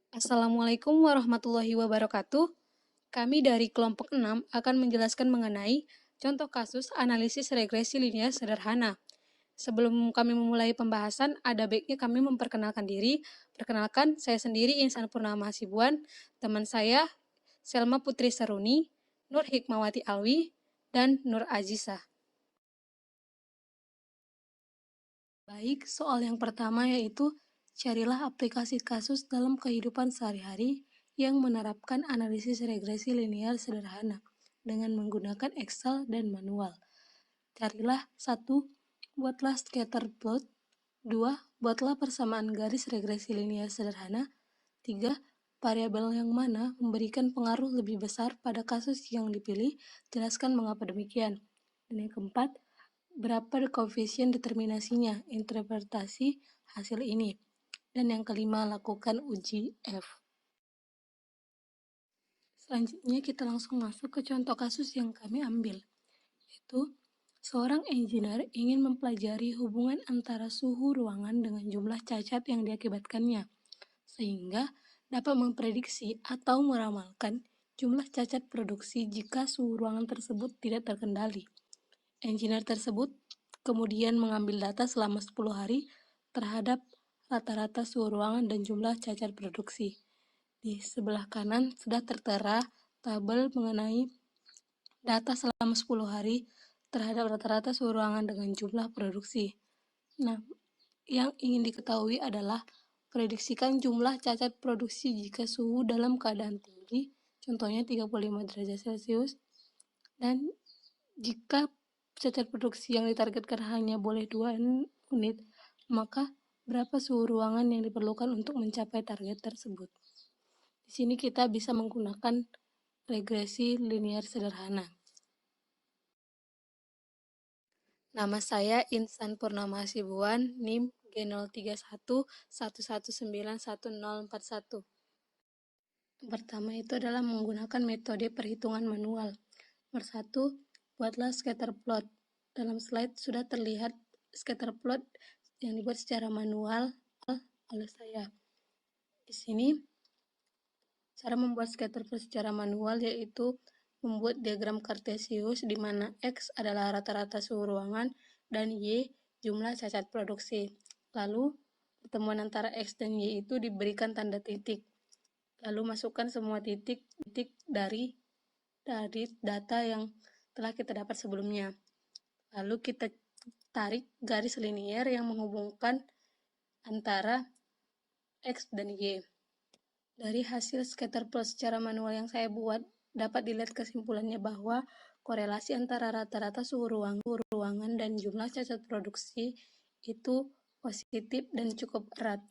Assalamualaikum warahmatullahi wabarakatuh. Kami dari kelompok 6 akan menjelaskan mengenai contoh kasus analisis regresi linear sederhana. Sebelum kami memulai pembahasan, ada baiknya kami memperkenalkan diri. Perkenalkan, saya sendiri Insan Purnama Hasibuan, teman saya Selma Putri Seruni, Nur Hikmawati Alwi, dan Nur Azizah. Baik, soal yang pertama yaitu carilah aplikasi kasus dalam kehidupan sehari-hari yang menerapkan analisis regresi linear sederhana dengan menggunakan Excel dan manual. Carilah 1. Buatlah scatter plot. 2. Buatlah persamaan garis regresi linear sederhana. 3. Variabel yang mana memberikan pengaruh lebih besar pada kasus yang dipilih, jelaskan mengapa demikian. Dan yang keempat, berapa koefisien determinasinya, interpretasi hasil ini. Dan yang kelima, lakukan uji F. Selanjutnya kita langsung masuk ke contoh kasus yang kami ambil, yaitu seorang engineer ingin mempelajari hubungan antara suhu ruangan dengan jumlah cacat yang diakibatkannya, sehingga dapat memprediksi atau meramalkan jumlah cacat produksi jika suhu ruangan tersebut tidak terkendali. Engineer tersebut kemudian mengambil data selama 10 hari terhadap rata-rata suhu ruangan dan jumlah cacat produksi. Di sebelah kanan sudah tertera tabel mengenai data selama 10 hari terhadap rata-rata suhu ruangan dengan jumlah produksi. Nah, yang ingin diketahui adalah prediksikan jumlah cacat produksi jika suhu dalam keadaan tinggi, contohnya 35 derajat Celcius, dan jika cacat produksi yang ditargetkan hanya boleh 2 unit, maka berapa suhu ruangan yang diperlukan untuk mencapai target tersebut. Di sini kita bisa menggunakan regresi linear sederhana. Nama saya Insan Purnama Hasibuan, NIM G03111911041. Pertama itu adalah menggunakan metode perhitungan manual. Nomor 1, buatlah scatter plot. Dalam slide sudah terlihat scatter plot yang dibuat secara manual oleh saya. Di sini cara membuat scatter plot secara manual yaitu membuat diagram kartesius di mana X adalah rata-rata suhu ruangan dan Y jumlah cacat produksi. Lalu pertemuan antara X dan Y itu diberikan tanda titik. Lalu masukkan semua titik dari data yang telah kita dapat sebelumnya. Lalu kita tarik garis linier yang menghubungkan antara X dan Y. Dari hasil scatter plot secara manual yang saya buat, dapat dilihat kesimpulannya bahwa korelasi antara rata-rata suhu ruangan dan jumlah cacat produksi itu positif dan cukup erat.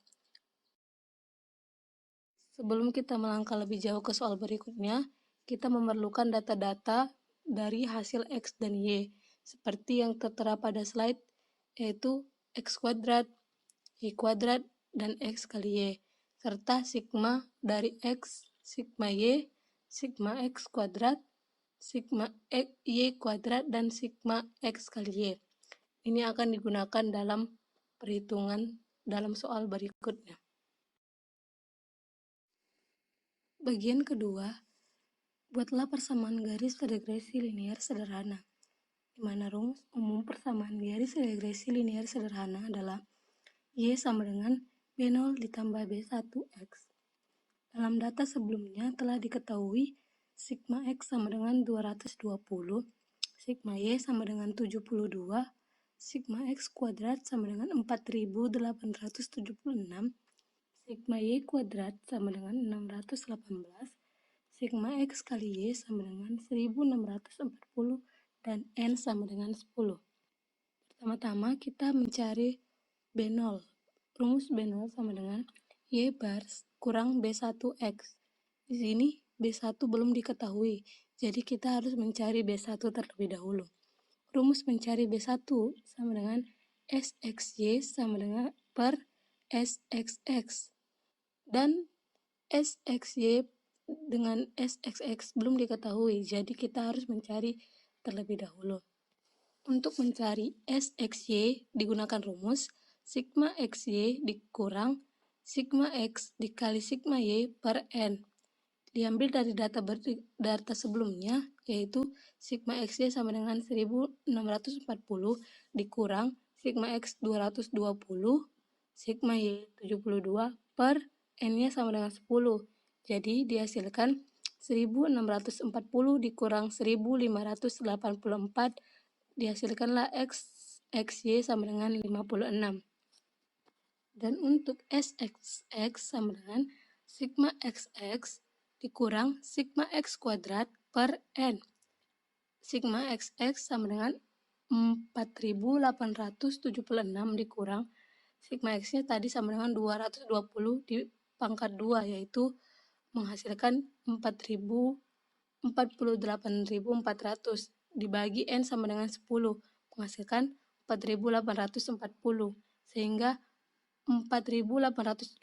Sebelum kita melangkah lebih jauh ke soal berikutnya, kita memerlukan data-data dari hasil X dan Y, seperti yang tertera pada slide, yaitu X kuadrat, Y kuadrat, dan X kali Y, serta sigma dari X, sigma Y, sigma X kuadrat, sigma Y kuadrat, dan sigma X kali Y. Ini akan digunakan dalam perhitungan dalam soal berikutnya. Bagian kedua, buatlah persamaan garis regresi linear sederhana, di mana rumus umum persamaan garis regresi linear sederhana adalah Y sama dengan B0 ditambah B1X. Dalam data sebelumnya telah diketahui sigma X sama dengan 220, sigma Y sama dengan 72, sigma X kuadrat sama dengan 4876, sigma Y kuadrat sama dengan 618, sigma X kali Y sama dengan 1640, dan N sama dengan 10. Pertama-tama kita mencari B0. Rumus B0 sama dengan Y bar kurang B1X. Di sini B1 belum diketahui, jadi kita harus mencari B1 terlebih dahulu. Rumus mencari B1 sama dengan SXY sama dengan per SXX. Dan SXY dengan SXX belum diketahui, jadi kita harus mencari terlebih dahulu. Untuk mencari SXY digunakan rumus sigma XY dikurang sigma X dikali sigma Y per N. Diambil dari data sebelumnya, yaitu sigma XY sama dengan 1640 dikurang sigma X 220, sigma Y 72 per N-nya sama dengan 10. Jadi dihasilkan 1640 dikurang 1584, dihasilkanlah XY sama dengan 56. Dan untuk SXX sama dengan sigma XX dikurang sigma X kuadrat per N. Sigma XX sama dengan 4876 dikurang sigma X-nya tadi sama dengan 220 di pangkat 2, yaitu menghasilkan 48.400 dibagi N sama dengan 10, menghasilkan 4.840, sehingga 4.876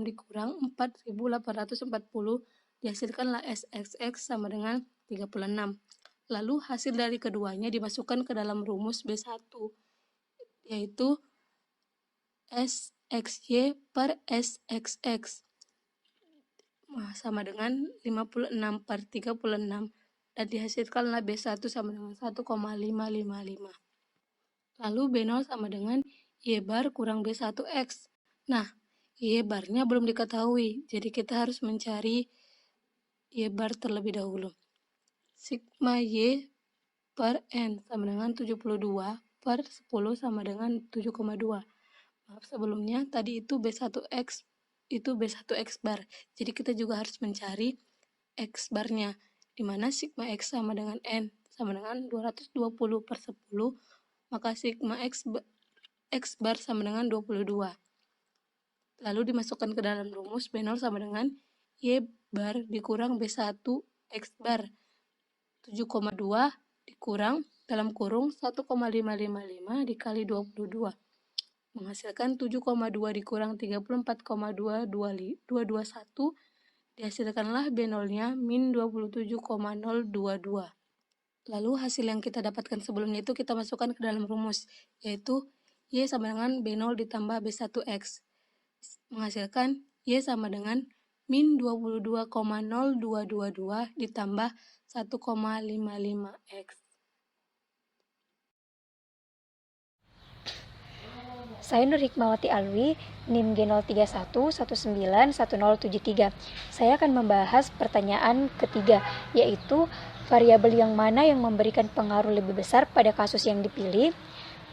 dikurang 4.840 dihasilkanlah SXX sama dengan 36. Lalu hasil dari keduanya dimasukkan ke dalam rumus B1, yaitu SXY per SXX sama dengan 56 per 36, dan dihasilkanlah B1 sama dengan 1,555. Lalu B0 sama dengan Y bar kurang B1X. Nah, Y barnya belum diketahui, jadi kita harus mencari Y bar terlebih dahulu. Sigma Y per N sama dengan 72 per 10 sama dengan 7,2. Maaf sebelumnya, tadi itu B1X, itu B1X bar. Jadi kita juga harus mencari X barnya, di mana sigma X sama dengan N sama dengan 220 per 10, maka sigma X bar sama dengan 22. Lalu dimasukkan ke dalam rumus B0 sama dengan Y bar dikurang B1 X bar 7,2 dikurang dalam kurung 1,555 dikali 22, menghasilkan 7,2 dikurang 34,221, dihasilkanlah B0-nya min 27,022. Lalu hasil yang kita dapatkan sebelumnya itu kita masukkan ke dalam rumus, yaitu Y sama dengan B0 ditambah B1X, menghasilkan Y sama dengan min 22,0222 ditambah 1,55X. Saya Nur Hikmawati Alwi, NIM G031191073. Saya akan membahas pertanyaan ketiga, yaitu variabel yang mana yang memberikan pengaruh lebih besar pada kasus yang dipilih.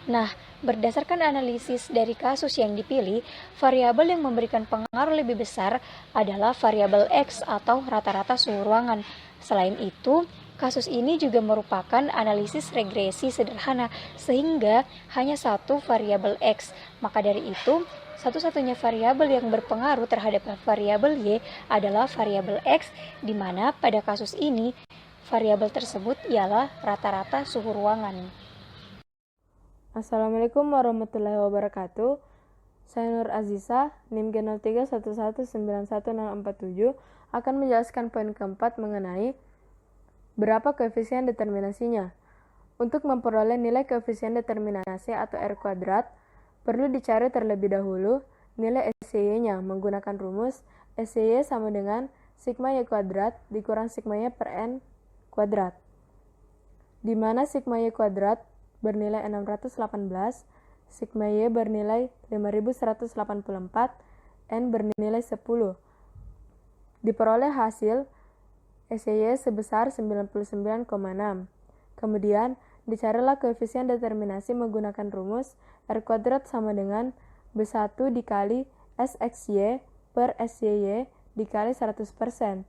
Nah, berdasarkan analisis dari kasus yang dipilih, variabel yang memberikan pengaruh lebih besar adalah variabel X atau rata-rata suhu ruangan. Selain itu, kasus ini juga merupakan analisis regresi sederhana, sehingga hanya satu variabel X. Maka dari itu, satu-satunya variabel yang berpengaruh terhadap variabel Y adalah variabel X, di mana pada kasus ini, variabel tersebut ialah rata-rata suhu ruangan. Assalamualaikum warahmatullahi wabarakatuh. Saya Nur Aziza, NIM G0311911047, akan menjelaskan poin keempat mengenai berapa koefisien determinasinya. Untuk memperoleh nilai koefisien determinasi atau R kuadrat, perlu dicari terlebih dahulu nilai SY-nya menggunakan rumus SY sama dengan sigma Y kuadrat dikurang sigma Y per N kuadrat, di mana sigma Y kuadrat bernilai 618, sigma Y bernilai 5184, N bernilai 10. Diperoleh hasil SY sebesar 99,6. Kemudian, dicarilah koefisien determinasi menggunakan rumus R kuadrat sama dengan B1 dikali SXY per SYY dikali 100%,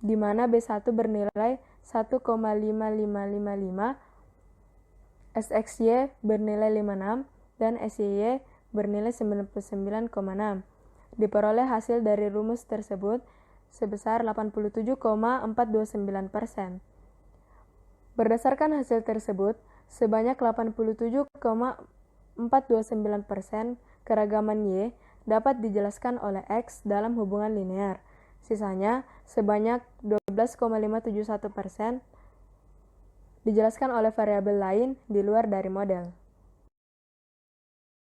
di mana B1 bernilai 1,5555, SXY bernilai 56, dan SYY bernilai 99,6. Diperoleh hasil dari rumus tersebut sebesar 87,429%. Berdasarkan hasil tersebut, sebanyak 87,429% keragaman Y dapat dijelaskan oleh X dalam hubungan linear. Sisanya sebanyak 12,571% dijelaskan oleh variabel lain di luar dari model.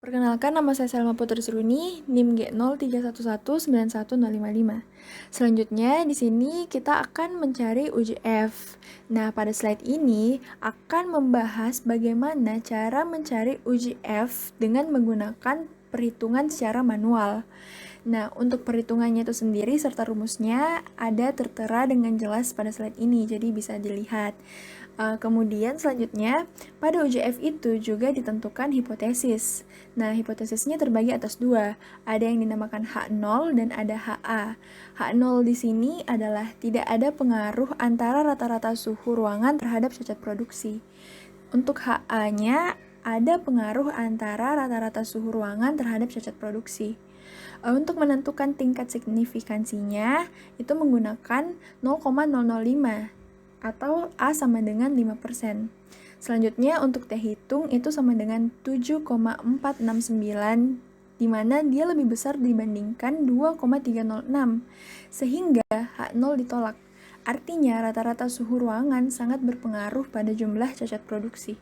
Perkenalkan, nama saya Selma Putri Seruni, NIM G031191055. Selanjutnya, di sini kita akan mencari UJF. Nah, pada slide ini akan membahas bagaimana cara mencari UJF dengan menggunakan perhitungan secara manual. Nah, untuk perhitungannya itu sendiri serta rumusnya ada tertera dengan jelas pada slide ini, jadi bisa dilihat. Kemudian selanjutnya, pada UJF itu juga ditentukan hipotesis. Nah, hipotesisnya terbagi atas dua. Ada yang dinamakan H0 dan ada HA. H0 di sini adalah tidak ada pengaruh antara rata-rata suhu ruangan terhadap cacat produksi. Untuk HA-nya, ada pengaruh antara rata-rata suhu ruangan terhadap cacat produksi. Untuk menentukan tingkat signifikansinya, itu menggunakan 0,005 atau A sama dengan 5%. Selanjutnya untuk T hitung itu sama dengan 7,469, di mana dia lebih besar dibandingkan 2,306, sehingga H0 ditolak. Artinya rata-rata suhu ruangan sangat berpengaruh pada jumlah cacat produksi.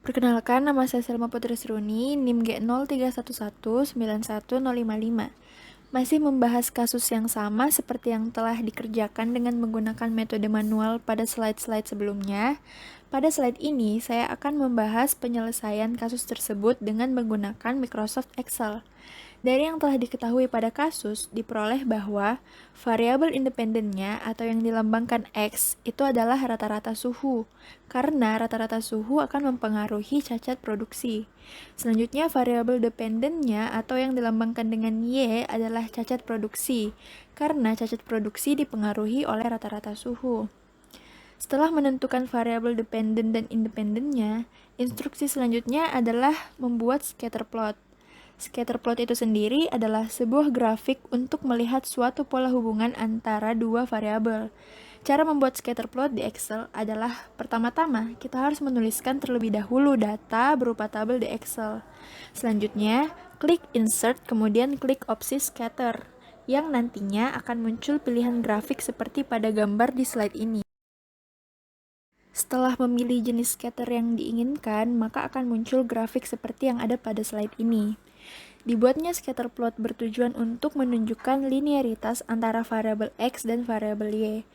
Perkenalkan, nama saya Selma Putri Seruni, NIM G031191055. Masih membahas kasus yang sama seperti yang telah dikerjakan dengan menggunakan metode manual pada slide-slide sebelumnya. Pada slide ini, saya akan membahas penyelesaian kasus tersebut dengan menggunakan Microsoft Excel. Dari yang telah diketahui pada kasus, diperoleh bahwa variabel independennya atau yang dilambangkan X itu adalah rata-rata suhu, karena rata-rata suhu akan mempengaruhi cacat produksi. Selanjutnya, variabel dependennya atau yang dilambangkan dengan Y adalah cacat produksi, karena cacat produksi dipengaruhi oleh rata-rata suhu. Setelah menentukan variabel dependen dan independennya, instruksi selanjutnya adalah membuat scatter plot. Scatter plot itu sendiri adalah sebuah grafik untuk melihat suatu pola hubungan antara dua variabel. Cara membuat scatter plot di Excel adalah pertama-tama kita harus menuliskan terlebih dahulu data berupa tabel di Excel. Selanjutnya, klik Insert kemudian klik opsi Scatter yang nantinya akan muncul pilihan grafik seperti pada gambar di slide ini. Setelah memilih jenis scatter yang diinginkan, maka akan muncul grafik seperti yang ada pada slide ini. Dibuatnya scatter plot bertujuan untuk menunjukkan linearitas antara variabel X dan variabel Y.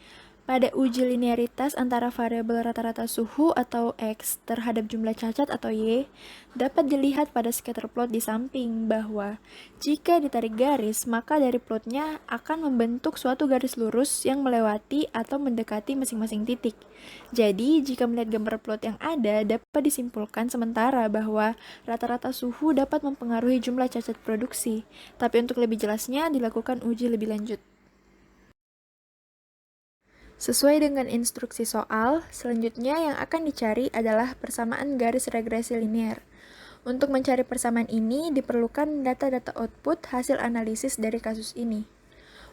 Pada uji linearitas antara variabel rata-rata suhu atau X terhadap jumlah cacat atau Y, dapat dilihat pada scatter plot di samping bahwa jika ditarik garis, maka dari plotnya akan membentuk suatu garis lurus yang melewati atau mendekati masing-masing titik. Jadi, jika melihat gambar plot yang ada, dapat disimpulkan sementara bahwa rata-rata suhu dapat mempengaruhi jumlah cacat produksi. Tapi untuk lebih jelasnya, dilakukan uji lebih lanjut. Sesuai dengan instruksi soal, selanjutnya yang akan dicari adalah persamaan garis regresi linear. Untuk mencari persamaan ini, diperlukan data-data output hasil analisis dari kasus ini.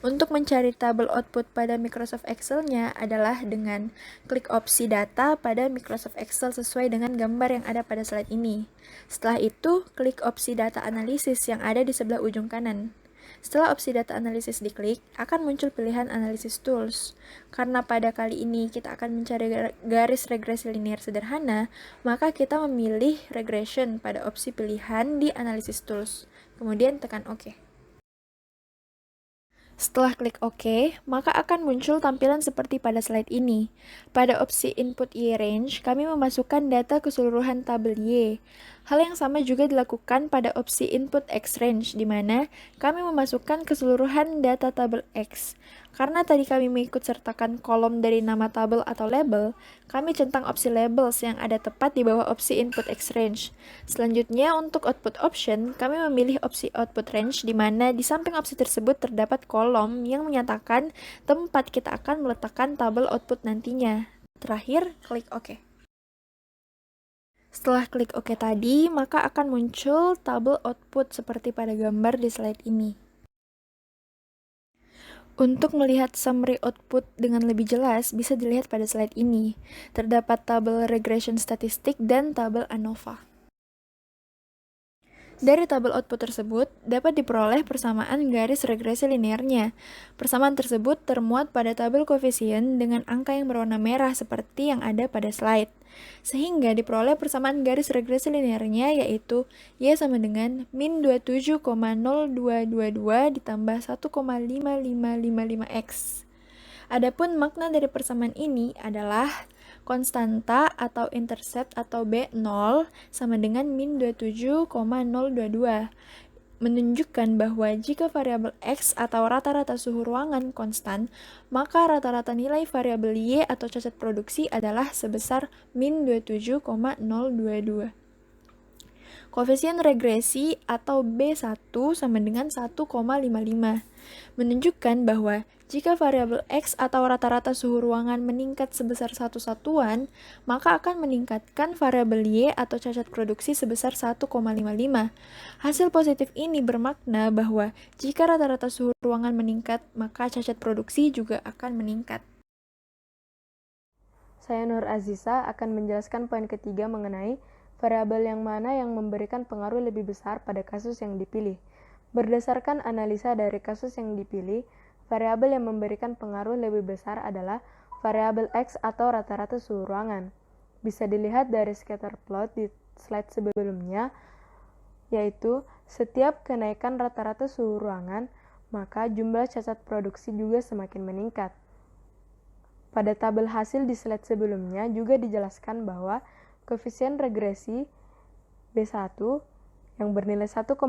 Untuk mencari tabel output pada Microsoft Excel-nya adalah dengan klik opsi data pada Microsoft Excel sesuai dengan gambar yang ada pada slide ini. Setelah itu, klik opsi data analisis yang ada di sebelah ujung kanan. Setelah opsi data analisis diklik, akan muncul pilihan analisis tools. Karena pada kali ini kita akan mencari garis regresi linear sederhana, maka kita memilih regression pada opsi pilihan di analisis tools. Kemudian tekan OK. Setelah klik OK, maka akan muncul tampilan seperti pada slide ini. Pada opsi input Y range, kami memasukkan data keseluruhan tabel Y. Hal yang sama juga dilakukan pada opsi input X range, di mana kami memasukkan keseluruhan data tabel X. Karena tadi kami mengikut sertakan kolom dari nama tabel atau label, kami centang opsi labels yang ada tepat di bawah opsi input X range. Selanjutnya, untuk output option, kami memilih opsi output range, di mana di samping opsi tersebut terdapat kolom yang menyatakan tempat kita akan meletakkan tabel output nantinya. Terakhir, klik OK. Setelah klik OK tadi, maka akan muncul tabel output seperti pada gambar di slide ini. Untuk melihat summary output dengan lebih jelas, bisa dilihat pada slide ini. Terdapat tabel regression statistik dan tabel ANOVA. Dari tabel output tersebut, dapat diperoleh persamaan garis regresi linearnya. Persamaan tersebut termuat pada tabel koefisien dengan angka yang berwarna merah seperti yang ada pada slide. Sehingga diperoleh persamaan garis regresi linearnya yaitu Y sama dengan min 27,0222 ditambah 1,5555X. Adapun makna dari persamaan ini adalah konstanta atau intercept atau B0 sama dengan min 27,022, menunjukkan bahwa jika variabel X atau rata-rata suhu ruangan konstan, maka rata-rata nilai variabel Y atau cacat produksi adalah sebesar min 27,022. Koefisien regresi atau B1 sama dengan 1,55, menunjukkan bahwa jika variabel X atau rata-rata suhu ruangan meningkat sebesar 1 satuan, maka akan meningkatkan variabel Y atau cacat produksi sebesar 1,55. Hasil positif ini bermakna bahwa jika rata-rata suhu ruangan meningkat, maka cacat produksi juga akan meningkat. Saya Nur Aziza akan menjelaskan poin ketiga mengenai variabel yang mana yang memberikan pengaruh lebih besar pada kasus yang dipilih. Berdasarkan analisa dari kasus yang dipilih, variabel yang memberikan pengaruh lebih besar adalah variabel X atau rata-rata suhu ruangan. Bisa dilihat dari scatter plot di slide sebelumnya, yaitu setiap kenaikan rata-rata suhu ruangan, maka jumlah cacat produksi juga semakin meningkat. Pada tabel hasil di slide sebelumnya juga dijelaskan bahwa koefisien regresi B1 yang bernilai 1,55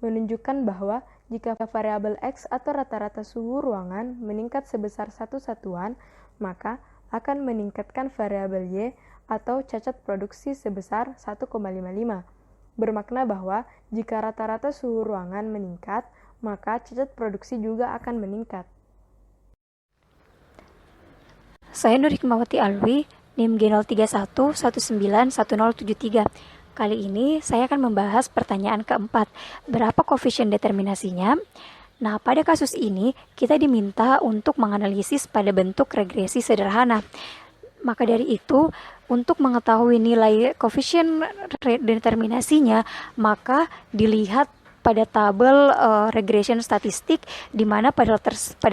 menunjukkan bahwa jika variabel X atau rata-rata suhu ruangan meningkat sebesar 1 satuan, maka akan meningkatkan variabel Y atau cacat produksi sebesar 1,55. Bermakna bahwa jika rata-rata suhu ruangan meningkat, maka cacat produksi juga akan meningkat. Saya Nur Hikmawati Alwi, NIM G031191073. Kali ini saya akan membahas pertanyaan keempat, berapa koefisien determinasinya? Nah, pada kasus ini kita diminta untuk menganalisis pada bentuk regresi sederhana. Maka dari itu, untuk mengetahui nilai koefisien determinasinya, maka dilihat pada tabel regression statistik, di mana pada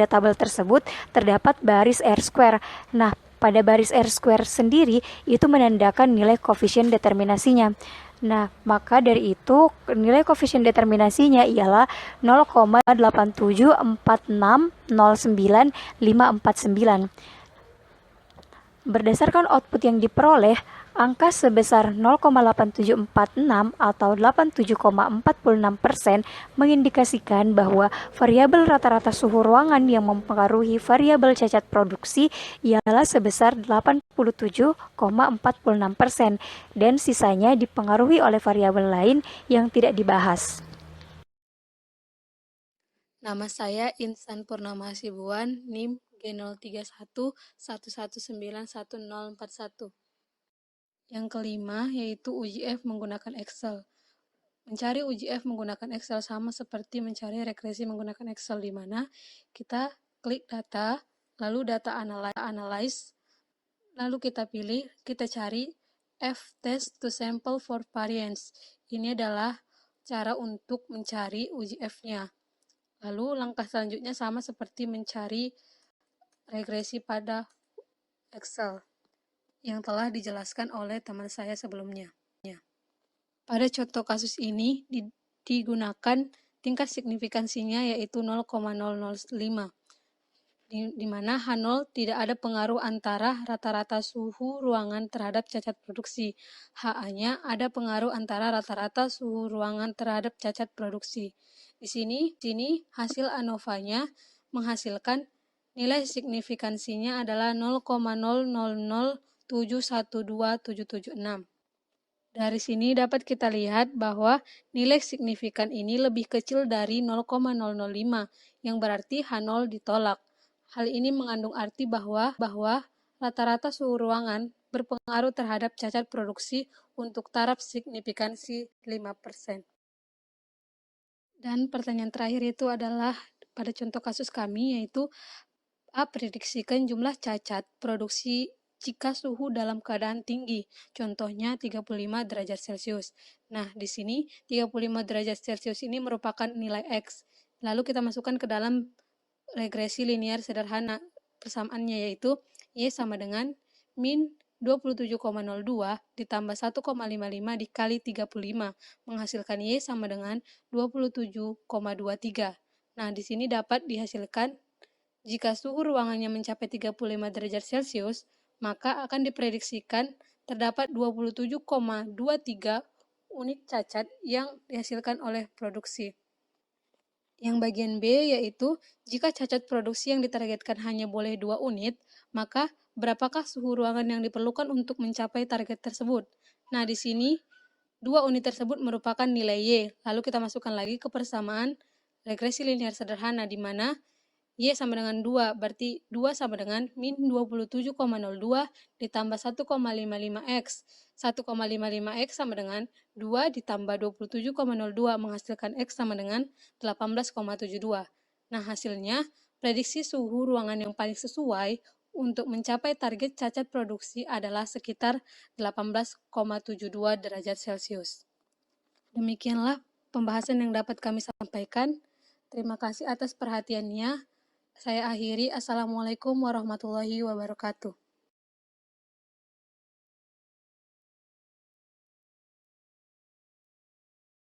tabel tersebut terdapat baris R-square. Nah, pada baris R-square sendiri itu menandakan nilai koefisien determinasinya. Nah, maka dari itu nilai koefisien determinasinya ialah 0,874609,549. Berdasarkan output yang diperoleh, angka sebesar 0,8746 atau 87,46% mengindikasikan bahwa variabel rata-rata suhu ruangan yang mempengaruhi variabel cacat produksi ialah sebesar 87,46% dan sisanya dipengaruhi oleh variabel lain yang tidak dibahas. Nama saya Insan Purnama Hasibuan, NIM G03111911041. Yang kelima yaitu uji F menggunakan Excel. Mencari uji F menggunakan Excel sama seperti mencari regresi menggunakan Excel, di mana kita klik data, lalu data analyze, lalu kita pilih, kita cari F test to sample for variance. Ini adalah cara untuk mencari uji F-nya. Lalu langkah selanjutnya sama seperti mencari regresi pada Excel yang telah dijelaskan oleh teman saya sebelumnya. Pada contoh kasus ini digunakan tingkat signifikansinya yaitu 0,005, di mana H0 tidak ada pengaruh antara rata-rata suhu ruangan terhadap cacat produksi. HA-nya ada pengaruh antara rata-rata suhu ruangan terhadap cacat produksi. Di sini hasil ANOVA-nya menghasilkan nilai signifikansinya adalah 0,000712776. Dari sini dapat kita lihat bahwa nilai signifikan ini lebih kecil dari 0,005, yang berarti H0 ditolak. Hal ini mengandung arti bahwa rata-rata suhu ruangan berpengaruh terhadap cacat produksi untuk taraf signifikansi 5%. Dan pertanyaan terakhir itu adalah pada contoh kasus kami, yaitu A. Prediksikan jumlah cacat produksi jika suhu dalam keadaan tinggi, contohnya 35 derajat Celcius. Nah, di sini 35 derajat Celcius ini merupakan nilai X. Lalu kita masukkan ke dalam regresi linear sederhana. Persamaannya yaitu Y sama dengan min 27,02 ditambah 1,55 dikali 35, menghasilkan Y sama dengan 27,23. Nah, di sini dapat dihasilkan jika suhu ruangannya mencapai 35 derajat Celcius, maka akan diprediksikan terdapat 27,23 unit cacat yang dihasilkan oleh produksi. Yang bagian B yaitu, jika cacat produksi yang ditargetkan hanya boleh 2 unit, maka berapakah suhu ruangan yang diperlukan untuk mencapai target tersebut? Nah, di sini 2 unit tersebut merupakan nilai Y. Lalu kita masukkan lagi ke persamaan regresi linear sederhana, di mana Y sama dengan 2, berarti 2 sama dengan min 27,02 ditambah 1,55X. 1,55X sama dengan 2 ditambah 27,02 menghasilkan X sama dengan 18,72. Nah, hasilnya prediksi suhu ruangan yang paling sesuai untuk mencapai target cacat produksi adalah sekitar 18,72 derajat Celcius. Demikianlah pembahasan yang dapat kami sampaikan. Terima kasih atas perhatiannya. Saya akhiri. Assalamualaikum warahmatullahi wabarakatuh.